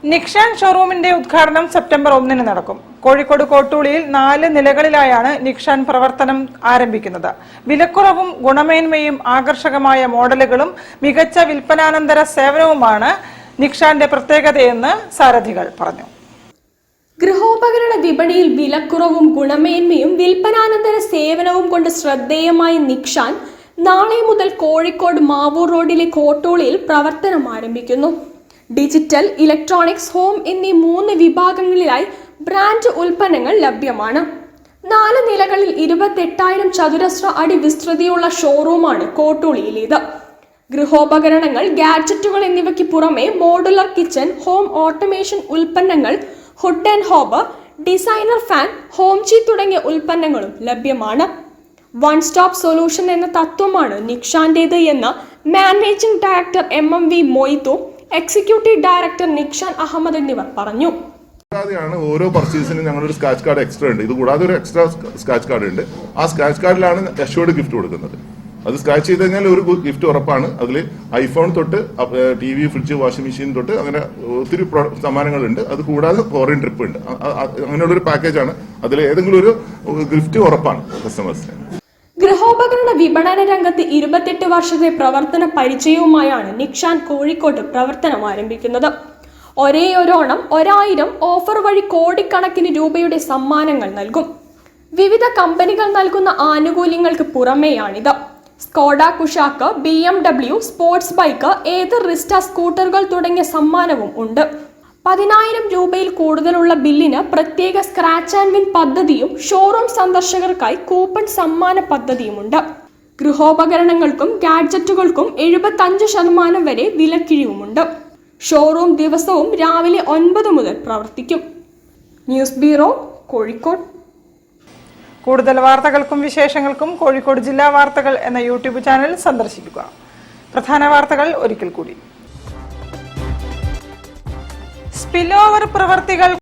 നിക്സാൻ ഷോറൂമിന്റെ ഉദ്ഘാടനം സെപ്റ്റംബർ 1 നടക്കും. കോഴിക്കോട് കോട്ടൂളിയിൽ 4 നിലകളിലായാണ് നിക്സാൻ പ്രവർത്തനം ആരംഭിക്കുന്നത്. വിലക്കുറവും ഗുണമേന്മയും ആകർഷകമായ മോഡലുകളും മികച്ച വിൽപ്പനാനന്തര സേവനവുമാണ് നിക്സാന്റെ പ്രത്യേകതയെന്ന് സാരഥികൾ പറഞ്ഞു. ഗൃഹോപകരണ വിപണിയിൽ വിലക്കുറവും ഗുണമേന്മയും വിൽപ്പനാനന്തര സേവനവും കൊണ്ട് ശ്രദ്ധേയമായ നിക്സാൻ നാളെ മുതൽ കോഴിക്കോട് മാവൂർ റോഡിലെ കോട്ടൂളിയിൽ പ്രവർത്തനം ആരംഭിക്കുന്നു. ഡിജിറ്റൽ, ഇലക്ട്രോണിക്സ്, ഹോം എന്നീ 3 വിഭാഗങ്ങളിലായി ബ്രാൻഡ് ഉൽപ്പന്നങ്ങൾ ലഭ്യമാണ്. 4 നിലകളിൽ 28,000 ചതുരശ്ര അടി വിസ്തൃതിയുള്ള ഷോറൂമാണ് കോട്ടൂളിയിലേത്. ഗൃഹോപകരണങ്ങൾ, ഗാഡ്ജറ്റുകൾ എന്നിവയ്ക്ക് പുറമെ മോഡുലർ കിച്ചൺ, ഹോം ഓട്ടോമേഷൻ ഉൽപ്പന്നങ്ങൾ, hood and hob, designer fan, home ചീ തുടങ്ങിയ ഉൽപ്പന്നങ്ങളും ലഭ്യമാണ്. വൺ സ്റ്റോപ്പ് സൊല്യൂഷൻ എന്ന തത്വമാണ് നിക്സാന്റേത് എന്ന് managing director MMV Moidu, executive director Nixan Ahmed എന്നിവർ പറഞ്ഞു. ഓരോ പർച്ചേസിനും ഞങ്ങളൊരു സ്ക്രാച്ച് കാർഡ് എക്സ്ട്രാ ഉണ്ട്. ഇത് കൂടാതെ ഒരു എക്സ്ട്രാ സ്ക്രാച്ച് കാർഡ് ഉണ്ട്. ആ സ്ക്രാച്ച് കാർഡിലാണ് അഷ്വേർഡ് ഗിഫ്റ്റ് കൊടുക്കുന്നത്. അത് സ്ക്രാച്ച് ചെയ്ത് കഴിഞ്ഞാൽ ഒരു ഗിഫ്റ്റ് ഉറപ്പാണ്. അതിൽ ഐഫോൺ തൊട്ട് TV, ഫ്രിഡ്ജ്, വാഷിംഗ് മെഷീൻ തൊട്ട് അങ്ങനെ ഒത്തിരി സമ്മാനങ്ങളുണ്ട്. അത് കൂടാതെ ഫോറിൻ ട്രിപ്പ് ഉണ്ട്. അങ്ങനെയുള്ളൊരു പാക്കേജാണ്. അതിൽ ഏതെങ്കിലും ഒരു ഗിഫ്റ്റ് ഉറപ്പാണ് കസ്റ്റമേഴ്സിന്. ഗൃഹോപകരണ വിപണന രംഗത്ത് 28 വർഷത്തെ പ്രവർത്തന പരിചയവുമായാണ് നിക്സാൻ കോഴിക്കോട്ട് പ്രവർത്തനം ആരംഭിക്കുന്നത്. ഒരേയൊരു ഓണം 1000 ഓഫർ വഴി കോടിക്കണക്കിന് രൂപയുടെ സമ്മാനങ്ങൾ നൽകും. വിവിധ കമ്പനികൾ നൽകുന്ന ആനുകൂല്യങ്ങൾക്ക് പുറമെയാണിത്. Skoda Kushaq, BMW sports bike, Ather Rizta സ്കൂട്ടറുകൾ തുടങ്ങിയ സമ്മാനവും ഉണ്ട്. 10,000 രൂപയിൽ കൂടുതലുള്ള ബില്ലിന് പ്രത്യേക സ്ക്രാച്ച് ആൻഡ് വിൻ പദ്ധതിയും ഷോറൂം സന്ദർശകർക്കായി കൂപ്പൺ സമ്മാന പദ്ധതിയുമുണ്ട്. ഗൃഹോപകരണങ്ങൾക്കും ഗാഡ്ജറ്റുകൾക്കും 75% വരെ വിലക്കിഴിവുമുണ്ട്. ഷോറൂം ദിവസവും രാവിലെ 9 മുതൽ പ്രവർത്തിക്കും. News bureau, Kozhikode. കൂടുതൽ വാർത്തകൾക്കും വിശേഷങ്ങൾക്കും കോഴിക്കോട് ജില്ലാ വാർത്തകൾ എന്ന YouTube ചാനൽ സന്ദർശിക്കുക. പ്രധാന വാർത്തകൾ ഒരിക്കൽ കൂടി. സ്പിൽ ഓവർ പ്രവർത്തികൾ